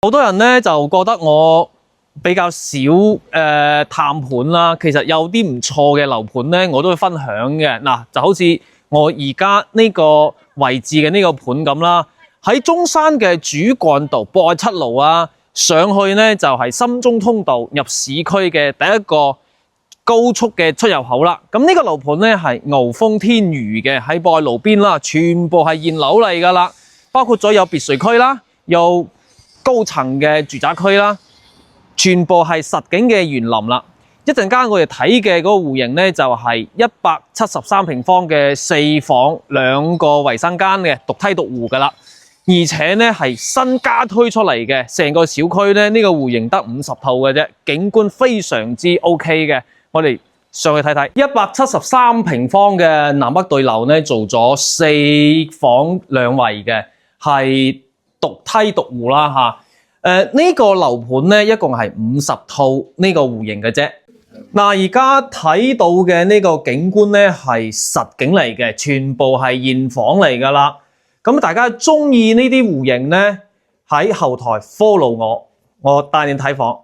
好多人咧就覺得我比較少探盤啦，其實有啲唔錯嘅樓盤咧，我都會分享嘅。嗱，就好似我而家呢個位置嘅呢個盤咁啦，喺中山嘅主幹道博愛七路啊，上去咧就係深中通道入市區嘅第一個高速嘅出入口啦。咁呢個樓盤咧係鰲峰天愉嘅，喺博愛路邊啦，全部係現樓嚟噶啦，包括咗有別墅區啦，有高層嘅住宅區啦，全部係實景嘅園林啦。一陣間我哋睇嘅嗰個戶型咧就係173平方嘅4房2個衞生間嘅獨梯獨戶噶啦，而且咧係新加推出嚟嘅，成個小區咧呢個戶型得50套嘅啫，景觀非常之 OK 嘅。我哋上去睇睇173平方嘅南北對樓咧，做咗4房2衛嘅，係獨梯獨戶啦嚇。呢個樓盤咧一共係50套呢個戶型嘅啫。嗱，而家睇到嘅呢個景觀咧係實景嚟嘅，全部係現房嚟噶啦。咁大家中意呢啲戶型咧，喺後台 follow我帶你睇房。